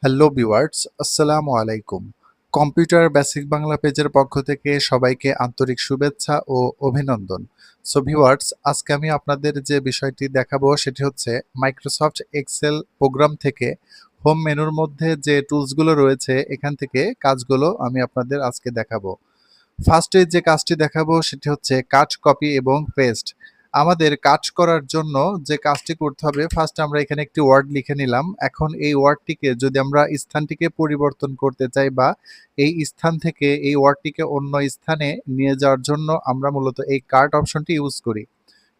Hello viewers, আসসালামু আলাইকুম। Computer basic Bangla পেজের পক্ষ থেকে সবাইকে আন্তরিক শুভেচ্ছা ও অভিনন্দন। সো ভিউয়ার্স, আজকে আমি আপনাদের যে বিষয়টি দেখাবো সেটি হচ্ছে মাইক্রোসফট এক্সেল প্রোগ্রাম থেকে হোম মেনুর মধ্যে যে টুলসগুলো রয়েছে এখান থেকে কাজগুলো আমি আপনাদের আজকে দেখাবো। ফার্স্টে যে কাজটি দেখাবো সেটি হচ্ছে কাট, কপি এবং পেস্ট। আমাদের কাট করার জন্য যে কাজটি করতে হবে, ফার্স্ট আমরা এখানে একটি ওয়ার্ড লিখে নিলাম। এখন এই ওয়ার্ডটিকে যদি আমরা স্থানটিকে পরিবর্তন করতে চাই বা এই স্থান থেকে এই ওয়ার্ডটিকে অন্য স্থানে নিয়ে যাওয়ার জন্য আমরা মূলত এই কাট অপশনটি ইউজ করি।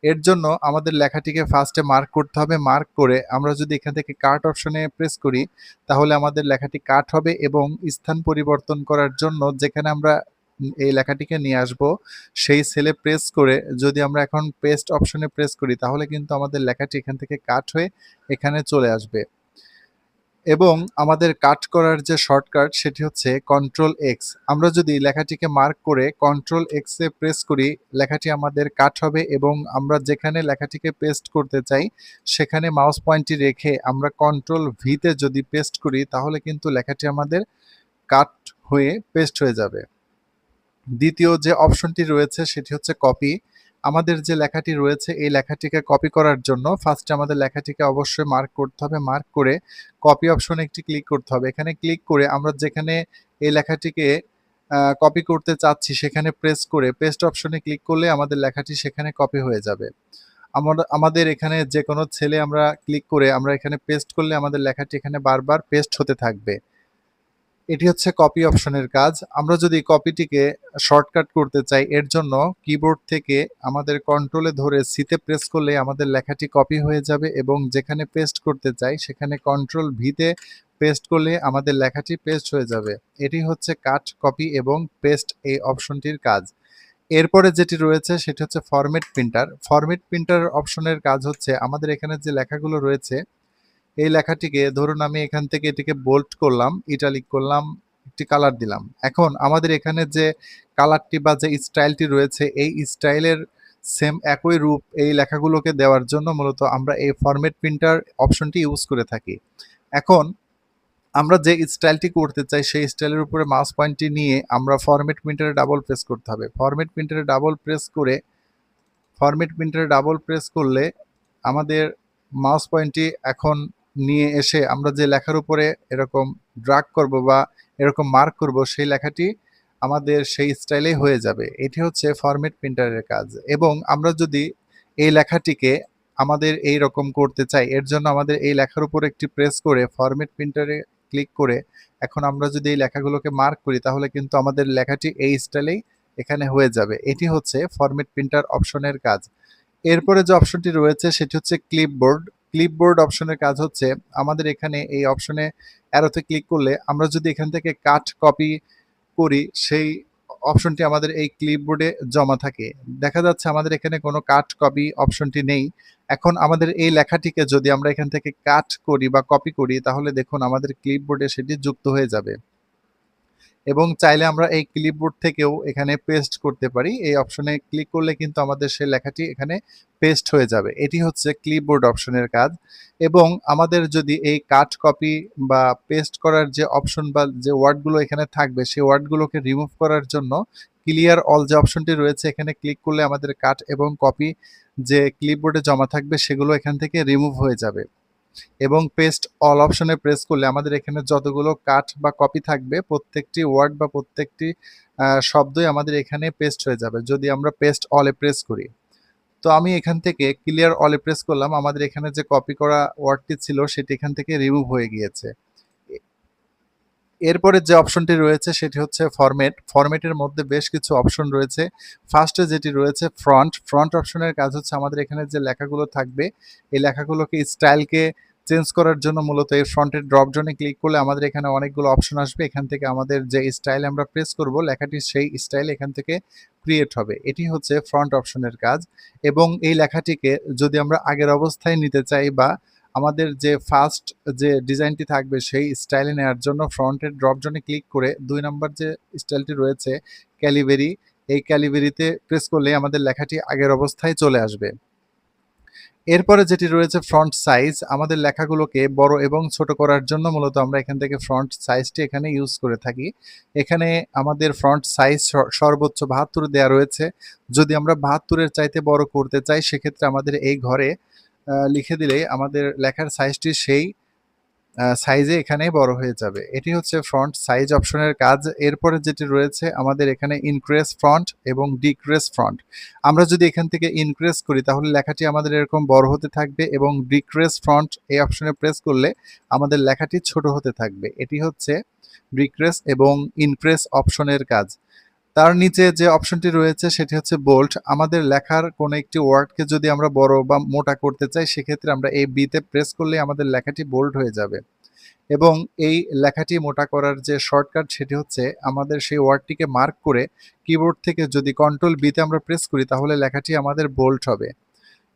এর জন্য আমাদের লেখাটিকে ফার্স্টে মার্ক করতে হবে। মার্ক করে আমরা যদি এখান থেকে কাট অপশনে প্রেস করি তাহলে আমাদের লেখাটি কাট হবে এবং স্থান পরিবর্তন করার জন্য যেখানে আমরা এই লেখাটিকে নিয়ে আসব সেই সেলে প্রেস করে যদি আমরা এখন পেস্ট অপশনে প্রেস করি তাহলে কিন্তু আমাদের লেখাটি এখান থেকে কাট হয়ে এখানে চলে আসবে। এবং আমাদের কাট করার যে শর্টকাট সেটি হচ্ছে কন্ট্রোল এক্স। আমরা যদি লেখাটিকে মার্ক করে কন্ট্রোল এক্স এ প্রেস করি লেখাটি আমাদের কাট হবে এবং আমরা যেখানে লেখাটিকে পেস্ট করতে চাই সেখানে মাউস পয়েন্টটি রেখে আমরা কন্ট্রোল ভিতে যদি পেস্ট করি তাহলে কিন্তু লেখাটি আমাদের কাট হয়ে পেস্ট হয়ে যাবে। দ্বিতীয় যে অপশনটি রয়েছে সেটি হচ্ছে কপি। আমাদের যে লেখাটি রয়েছে এই লেখাটিকে কপি করার জন্য ফার্স্টে আমাদের লেখাটিকে অবশ্যই মার্ক করতে হবে। মার্ক করে কপি অপশনে একটি ক্লিক করতে হবে। এখানে ক্লিক করে আমরা যেখানে এই লেখাটিকে কপি করতে চাচ্ছি সেখানে প্রেস করে পেস্ট অপশনে ক্লিক করলে আমাদের লেখাটি সেখানে কপি হয়ে যাবে। আমাদের এখানে যেকোনো সেলে আমরা ক্লিক করে আমরা এখানে পেস্ট করলে আমাদের লেখাটি এখানে বারবার পেস্ট হতে থাকবে। এটি হচ্ছে কপি অপশনের কাজ। আমরা যদি কপিটিকে শর্টকাট করতে চাই এর জন্য কিবোর্ড থেকে আমাদের কন্ট্রোলে ধরে সিতে প্রেস করলে আমাদের লেখাটি কপি হয়ে যাবে এবং যেখানে পেস্ট করতে চাই সেখানে কন্ট্রোল ভিতে পেস্ট করলে আমাদের লেখাটি পেস্ট হয়ে যাবে। এটি হচ্ছে কাট, কপি এবং পেস্ট এই অপশনটির কাজ। এরপরে যেটি রয়েছে সেটি হচ্ছে ফরম্যাট প্রিন্টার। ফরম্যাট প্রিন্টার অপশনের কাজ হচ্ছে আমাদের এখানে যে লেখাগুলো রয়েছে এই লেখাটিকে ধরুন আমি এখান থেকে এটিকে বোল্ড করলাম, ইটালিক করলাম, একটি কালার দিলাম। এখন আমাদের এখানে যে কালারটি বা যে স্টাইলটি রয়েছে এই স্টাইলের সেম একই রূপ এই লেখাগুলোকে দেওয়ার জন্য মূলত আমরা এই ফরম্যাট প্রিন্টার অপশনটি ইউজ করে থাকি। এখন আমরা যে স্টাইলটি করতে চাই সেই স্টাইলের উপরে মাউস পয়েন্টটি নিয়ে আমরা ফরম্যাট প্রিন্টারে ডাবল প্রেস করতে হবে। ফরম্যাট প্রিন্টারে ডাবল প্রেস করলে আমাদের মাউস পয়েন্টটি এখন নিয়ে এসে আমরা যে লেখার উপরে এরকম ড্রাগ করব বা এরকম মার্ক করব সেই লেখাটি আমাদের সেই স্টাইলেই হয়ে যাবে। এটি হচ্ছে ফরম্যাট প্রিন্টারের কাজ। এবং আমরা যদি এই লেখাটিকে আমাদের এই রকম করতে চাই এর জন্য আমাদের এই লেখার উপর একটি প্রেস করে ফরম্যাট প্রিন্টারে ক্লিক করে এখন আমরা যদি এই লেখাগুলোকে মার্ক করি তাহলে কিন্তু আমাদের লেখাটি এই স্টাইলেই এখানে হয়ে যাবে। এটি হচ্ছে ফরম্যাট প্রিন্টার অপশনের কাজ। এরপরে যে অপশনটি রয়েছে সেটি হচ্ছে ক্লিপবোর্ড। ক্লিপবোর্ড অপশনের কাজ হচ্ছে আমাদের এখানে এই অপশনে অ্যারোতে ক্লিক করলে আমরা যদি এখান থেকে কাট, কপি করি সেই অপশনটি আমাদের এই ক্লিপবোর্ডে জমা থাকে। দেখা যাচ্ছে আমাদের এখানে কোনো কাট, কপি অপশনটি নেই। এখন আমাদের এই লেখাটিকে যদি আমরা এখান থেকে কাট করি বা কপি করি তাহলে দেখুন আমাদের ক্লিপবোর্ডে সেটি যুক্ত হয়ে যাবে। এবং চাইলে আমরা এই ক্লিপবোর্ড থেকেও এখানে পেস্ট করতে পারি। এই অপশনে ক্লিক করলে কিন্তু আমাদের সেই লেখাটি এখানে পেস্ট হয়ে যাবে। এটি হচ্ছে ক্লিপবোর্ড অপশনের কাজ। এবং আমাদের যদি এই কাট, কপি বা পেস্ট করার যে অপশন বা যে ওয়ার্ডগুলো এখানে থাকবে সেই ওয়ার্ডগুলোকে রিমুভ করার জন্য ক্লিয়ার অল যে অপশনটি রয়েছে এখানে ক্লিক করলে আমাদের কাট এবং কপি যে ক্লিপবোর্ডে জমা থাকবে সেগুলো এখান থেকে রিমুভ হয়ে যাবে। এবং পেস্ট অল অপশনে প্রেস করলে আমাদের এখানে যতগুলো কাট বা কপি থাকবে প্রত্যেকটি ওয়ার্ড বা প্রত্যেকটি শব্দই আমাদের এখানে পেস্ট হয়ে যাবে যদি আমরা পেস্ট অলে প্রেস করি। তো আমি এখান থেকে ক্লিয়ার অলে প্রেস করলাম, আমাদের এখানে যে কপি করা ওয়ার্ডটি ছিল সেটি এখান থেকে রিমুভ হয়ে গিয়েছে। এরপরে যে অপশনটি রয়েছে সেটি হচ্ছে ফরম্যাট। ফরম্যাটের মধ্যে বেশ কিছু অপশন রয়েছে। ফার্স্টে যেটি রয়েছে ফ্রন্ট অপশনের কাজ হচ্ছে আমাদের এখানে যে লেখাগুলো থাকবে এই লেখাগুলোকে স্টাইলকে চেঞ্জ করার জন্য মূলত এই ফ্রন্টের ড্রপ জোনে ক্লিক করলে আমাদের এখানে অনেকগুলো অপশন আসবে। এখান থেকে আমাদের যে স্টাইল আমরা প্রেস করব লেখাটি সেই স্টাইল এখান থেকে ক্রিয়েট হবে। এটি হচ্ছে ফ্রন্ট অপশনের কাজ। এবং এই লেখাটিকে যদি আমরা আগের অবস্থায় নিতে চাই বা আমাদের যে ফার্স্ট যে ডিজাইনটি থাকবে সেই স্টাইলে নেওয়ার জন্য ফ্রন্টের ড্রপ জোনে ক্লিক করে ২ নাম্বার যে স্টাইলটি রয়েছে ক্যালিবেরি, এই ক্যালিবেরিতে প্রেস করলে আমাদের লেখাটি আগের অবস্থায় চলে আসবে। এরপরে যেটি রয়েছে ফন্ট সাইজ, আমাদের লেখাগুলোকে বড় এবং ছোট করার জন্য মূলত আমরা এখান থেকে ফন্ট সাইজটি এখানে ইউজ করে থাকি। এখানে আমাদের ফন্ট সাইজ সর্বোচ্চ ৭২ দেয়া রয়েছে। যদি আমরা ৭২ এর চাইতে বড় করতে চাই সেক্ষেত্রে আমাদের এই ঘরে লিখে দিলেই আমাদের লেখার সাইজটি সেই সাইজে এখানে বড় হয়ে যাবে। এটি হচ্ছে ফন্ট সাইজ অপশনের কাজ। এরপরে যেটি রয়েছে আমাদের এখানে ইনক্রিজ ফন্ট এবং ডিক্রিজ ফন্ট। আমরা যদি এখান থেকে ইনক্রিজ করি তাহলে লেখাটি আমাদের এরকম বড় হতে থাকবে এবং ডিক্রিজ ফন্ট এই অপশনে প্রেস করলে আমাদের লেখাটি ছোট হতে থাকবে। এটি হচ্ছে ডিক্রিজ এবং ইনক্রিজ অপশনের কাজ। তার নিচে যে অপশনটি রয়েছে সেটি হচ্ছে বোল্ড। আমাদের লেখার কোনো একটি ওয়ার্ডকে যদি আমরা বড় বা মোটা করতে চাই সেক্ষেত্রে আমরা এই বিতে প্রেস করলে আমাদের লেখাটি বোল্ড হয়ে যাবে এবং এই লেখাটি মোটা করার যে শর্টকাট সেটি হচ্ছে আমাদের সেই ওয়ার্ডটিকে মার্ক করে কিবোর্ড থেকে যদি কন্ট্রোল বিতে আমরা প্রেস করি তাহলে লেখাটি আমাদের বোল্ড হবে।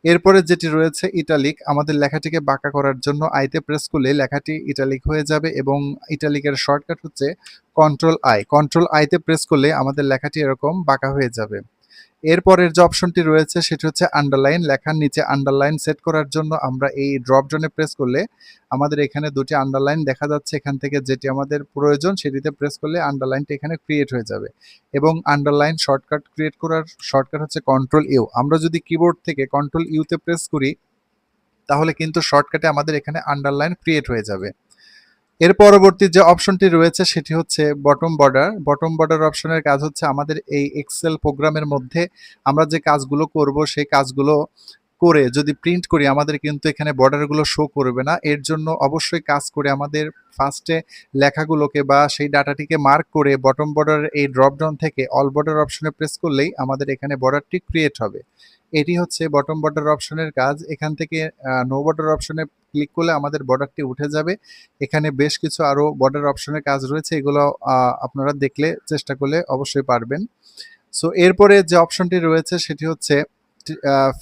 এরপরে যেটি রয়েছে ইটালিক, আমাদের লেখাটিকে বাঁকা করার জন্য আইতে প্রেস করলে লেখাটি ইটালিক হয়ে যাবে এবং ইটালিকের শর্টকাট হচ্ছে কন্ট্রোল আই। কন্ট্রোল আইতে প্রেস করলে আমাদের লেখাটি এরকম বাঁকা হয়ে যাবে। এরপরের যে অপশনটি রয়েছে সেটি হচ্ছে আন্ডারলাইন। লেখার নিচে আন্ডারলাইন সেট করার জন্য আমরা এই ড্রপ জোনে প্রেস করলে আমাদের এখানে দুটি আন্ডারলাইন দেখা যাচ্ছে। এখান থেকে যেটি আমাদের প্রয়োজন সেটিতে প্রেস করলে আন্ডারলাইনটি এখানে ক্রিয়েট হয়ে যাবে এবং আন্ডারলাইন শর্টকাট ক্রিয়েট করার শর্টকাট হচ্ছে কন্ট্রোল ইউ। আমরা যদি কিবোর্ড থেকে কন্ট্রোল ইউতে প্রেস করি তাহলে কিন্তু শর্টকাটে আমাদের এখানে আন্ডারলাইন ক্রিয়েট হয়ে যাবে। এর পরবর্তী যে অপশনটি রয়েছে সেটি হচ্ছে বটম বর্ডার। বটম বর্ডার অপশনের কাজ হচ্ছে আমাদের এই এক্সেল প্রোগ্রামের মধ্যে আমরা যে কাজগুলো করব সেই কাজগুলো করে যদি প্রিন্ট করি আমাদের কিন্তু এখানে বর্ডারগুলো শো করবে না। এর জন্য অবশ্যই কাজ করে আমাদের ফার্স্টে লেখাগুলোকে বা সেই ডাটাটিকে মার্ক করে বটম বর্ডারের এই ড্রপ ডাউন থেকে অল বর্ডার অপশনে প্রেস করলেই আমাদের এখানে বর্ডারটি ক্রিয়েট হবে। এটি হচ্ছে বটম বর্ডার অপশনের কাজ। এখান থেকে নো বর্ডার অপশনে ক্লিক করলে আমাদের বর্ডারটি উঠে যাবে। এখানে বেশ কিছু আরও বর্ডার অপশনের কাজ রয়েছে, এগুলো আপনারা দেখলে চেষ্টা করলে অবশ্যই পারবেন। সো এরপরে যে অপশনটি রয়েছে সেটি হচ্ছে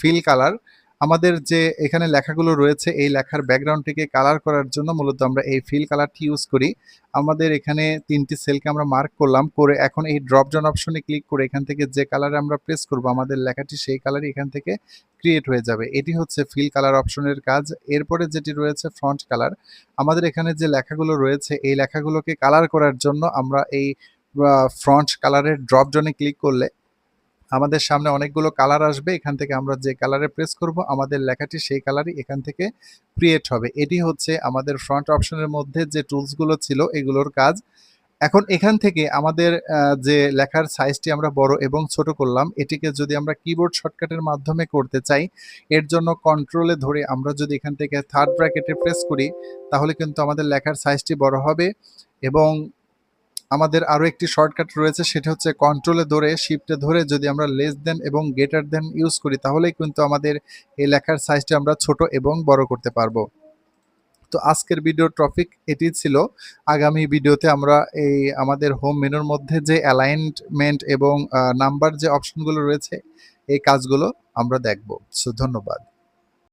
ফিল কালার। আমাদের যে এখানে লেখাগুলো রয়েছে এই লেখার ব্যাকগ্রাউন্ডটিকে কালার করার জন্য মূলত আমরা এই ফিল কালারটি ইউজ করি। আমাদের এখানে ৩টি সেলকে আমরা মার্ক করলাম, করে এখন এই ড্রপ ডাউন অপশনে ক্লিক করে এখান থেকে যে কালারে আমরা প্রেস করব আমাদের লেখাটি সেই কালারই এখান থেকে ক্রিয়েট হয়ে যাবে। এটি হচ্ছে ফিল কালার অপশনের কাজ। এরপরে যেটি রয়েছে ফন্ট কালার। আমাদের এখানে যে লেখাগুলো রয়েছে এই লেখাগুলোকে কালার করার জন্য আমরা এই ফন্ট কালারের ড্রপ ডাউনে ক্লিক করলে আমাদের সামনে অনেকগুলো কালার আসবে। এখান থেকে আমরা যে কালারে প্রেস করব আমাদের লেখাটি সেই কালারই এখান থেকে ক্রিয়েট হবে। এটি হচ্ছে আমাদের ফ্রন্ট অপশনের মধ্যে যে টুলসগুলো ছিল এগুলোর কাজ। এখন এখান থেকে আমাদের যে লেখার সাইজটি আমরা বড় এবং ছোট করলাম এটিকে যদি আমরা কিবোর্ড শর্টকাটের মাধ্যমে করতে চাই এর জন্য কন্ট্রোলে ধরে আমরা যদি এখান থেকে থার্ড ব্র্যাকেটে প্রেস করি তাহলে কিন্তু আমাদের লেখার সাইজটি বড় হবে এবং আমাদের আরও একটি শর্টকাট রয়েছে সেটা হচ্ছে কন্ট্রোলে ধরে শিফটে ধরে যদি আমরা লেস দেন এবং গ্রেটার দেন ইউজ করি তাহলেই কিন্তু আমাদের এই লেখার সাইজটি আমরা ছোট এবং বড় করতে পারবো। তো আজকের ভিডিওর টপিক এটি ছিল। আগামী ভিডিওতে আমরা এই আমাদের হোম মেনুর মধ্যে যে অ্যালাইনমেন্ট এবং নাম্বার যে অপশনগুলো রয়েছে এই কাজগুলো আমরা দেখব। সো ধন্যবাদ।